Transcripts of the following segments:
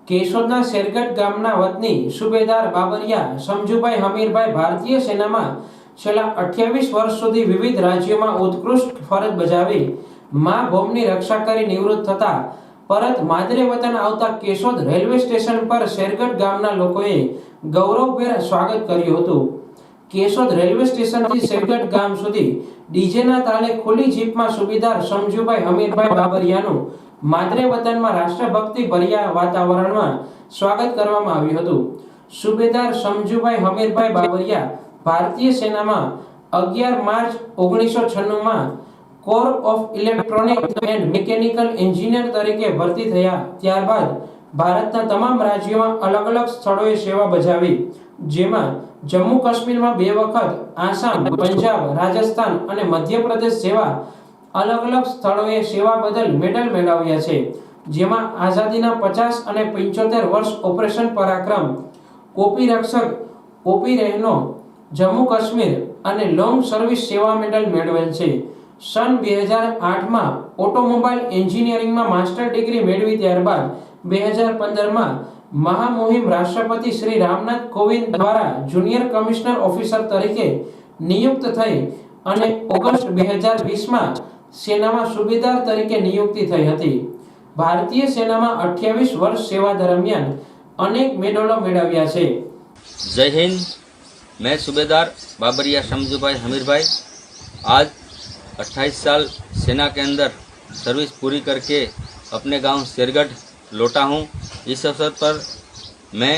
કેશોદના શેરગઢ ગામના વતની સુબેદાર બાબરિયા સમજુભાઈ હમીરભાઈ ભારતીય સેનામાં છેલ્લા 28 વર્ષ સુધી વિવિધ રાજ્યોમાં ઉત્કૃષ્ટ ફરજ બજાવી મા ભૂમિની રક્ષા કરી નિવૃત્ત થતા પરત માદરે વતન આવતા કેશોદ રેલવે સ્ટેશન પર શેરગઢ ગામના લોકોએ ગૌરવભેર સ્વાગત કર્યું હતું। કેશોદ રેલવે સ્ટેશનથી શેરગઢ ગામ સુધી ડીજેના તાલે ખુલ્લી જીપમાં સુબેદાર સમજુભાઈ હમીરભાઈ બાબરિયાનું માદરે વતનમાં રાષ્ટ્રભક્તિ ભર્યા વાતાવરણમાં સ્વાગત કરવામાં આવ્યું હતું। સુબેદાર સમજુભાઈ હમીરભાઈ બાબરિયા ભારતીય સેનામાં 11 માર્ચ 1996માં corps of electronic and mechanical engineer તરીકે ભરતી થયા। ત્યારબાદ ભારતના તમામ રાજ્યોમાં અલગ અલગ સ્થળોએ સેવા બજાવી, જેમાં જમ્મુ કાશ્મીરમાં 2 વખત, આસામ, પંજાબ, રાજસ્થાન અને મધ્યપ્રદેશ જેવા અલગ અલગ સ્થળોએ સેવા બદલ મેડલ મેળવ્યા છે, જેમાં આઝાદીના 50 અને 75 વર્ષ ઓપરેશન પરાક્રમ, ઓપી રક્ષક, ઓપી રહેનો, જમ્મુ કાશ્મીર અને લોંગ સર્વિસ સેવા મેડલ મેળવેલ છે। સન 2008માં ઓટોમોબાઈલ એન્જિનિયરિંગમાં માસ્ટર ડિગ્રી મેળવી ત્યારબાદ 2015માં મહામહિમ રાષ્ટ્રપતિ શ્રી રામનાથ કોવિંદ દ્વારા જુનિયર કમિશનર ઓફિસર તરીકે નિયુક્ત થઈ અને ઓગસ્ટ 2020માં સેનામાં સુબેદાર તરીકે નિયુક્તિ થઈ હતી। ભારતીય સેનામાં 28 વર્ષ સેવા દરમિયાન अनेक मेडलों मेळव्या छे। जय हिंद। मैं सूबेदार बाबरिया समजूभाई हमीरभाई आज 28 साल सेना के अंदर सर्विस पूरी करके अपने गांव शेरगढ़ लौटा हूं। इस अवसर पर मैं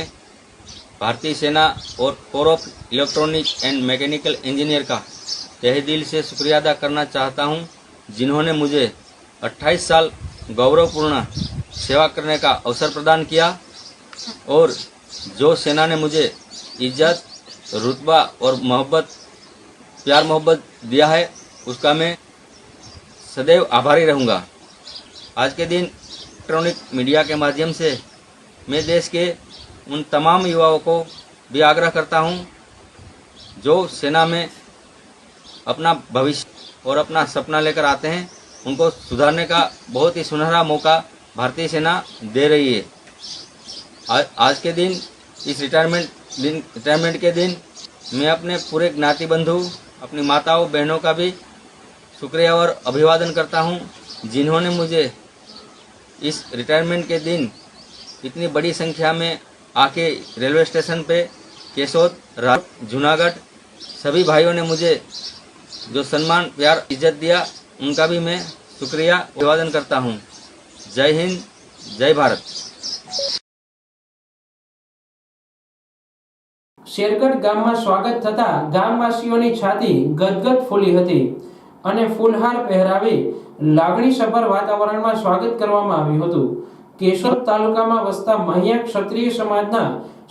भारतीय सेना और core of electronic and mechanical engineer का तहे दिल से शुक्रिया अदा करना चाहता हूं, जिन्होंने मुझे 28 साल गौरवपूर्ण सेवा करने का अवसर प्रदान किया और जो सेना ने मुझे इज्जत, रुतबा और मोहब्बत, प्यार मोहब्बत दिया है, उसका मैं सदैव आभारी रहूँगा। आज के दिन इलेक्ट्रॉनिक मीडिया के माध्यम से मैं देश के उन तमाम युवाओं को भी आग्रह करता हूँ जो सेना में अपना भविष्य और अपना सपना लेकर आते हैं, उनको सुधारने का बहुत ही सुनहरा मौका भारतीय सेना दे रही है। आज के दिन इस रिटायरमेंट के दिन मैं अपने पूरे ज्ञाति बंधु, अपनी माताओं बहनों का भी शुक्रिया और अभिवादन करता हूं, जिन्होंने मुझे इस रिटायरमेंट के दिन इतनी बड़ी संख्या में आके रेलवे स्टेशन पे केशोद, जूनागढ़ सभी भाइयों ने मुझे जो सम्मान, प्यार, इज्जत दिया, उनका भी मैं शुक्रिया अभिवादन करता हूं। जय हिंद, जय भारत। શેરગઢ ગામમાં સ્વાગત થતા ગામવાસીઓની છાતી ગદગદ ફૂલી હતી અને ફૂલહાર પહેરાવી લાગણીસભર વાતાવરણમાં સ્વાગત કરવામાં આવ્યું હતું। કેશોદ તાલુકામાં વસતા મહિયા ક્ષત્રિય સમાજના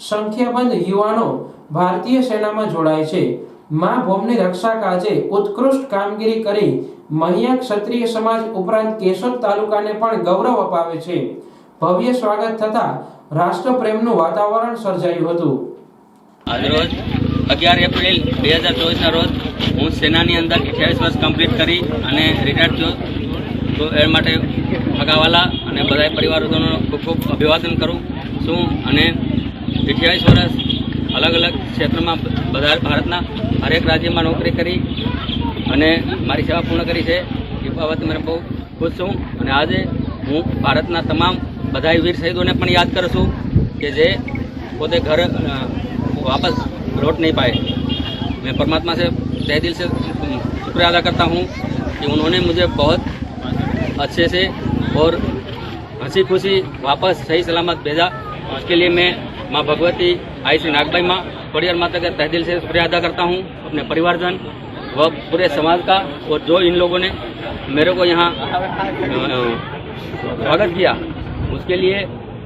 સંખ્યાબંધ યુવાનો ભારતીય સેનામાં જોડાય છે। મા ભૂમિની રક્ષા કાજે ઉત્કૃષ્ટ કામગીરી કરી મહિયા ક્ષત્રિય સમાજ ઉપરાંત કેશોદ તાલુકાને પણ ગૌરવ અપાવે છે। ભવ્ય સ્વાગત થતા રાષ્ટ્રપ્રેમનું વાતાવરણ સર્જાયું હતું। आज रोज 11 एप्रिल 2024 रोज हूँ सेना अंदर 28 वर्ष कम्प्लीट करी અને રિટાયર થયો, તો એ માટે ભગાવાલા અને બધા પરિવારોનો ખૂબ ખૂબ અભિવાદન કરું છું। અને 28 વર્ષ અલગ અલગ ક્ષેત્રમાં બધા ભારતના હરેક રાજ્યમાં નોકરી કરી અને મારી સેવા પૂર્ણ કરી છે। એ બાબતે મેં બહુ ખુશ છું। અને આજે હું ભારતના તમામ બધા વીર શહીદોને પણ યાદ કરું છું કે જે પોતે ઘર वापस लौट नहीं पाए। मैं परमात्मा से तहे दिल से शुक्रिया अदा करता हूँ कि उन्होंने मुझे बहुत अच्छे से और हंसी खुशी वापस सही सलामत भेजा। उसके लिए मैं माँ भगवती, आई श्री नागबाई माँ, परिवार माता का तहे दिल से शुक्रिया अदा करता हूँ, अपने परिवारजन व पूरे समाज का, और जो इन लोगों ने मेरे को यहाँ स्वागत किया, उसके लिए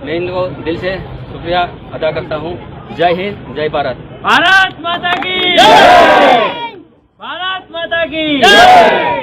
मैं इनको दिल से शुक्रिया अदा करता हूँ। जय हिंद, जय भारत। भारत माता की जय। भारत माता की जय।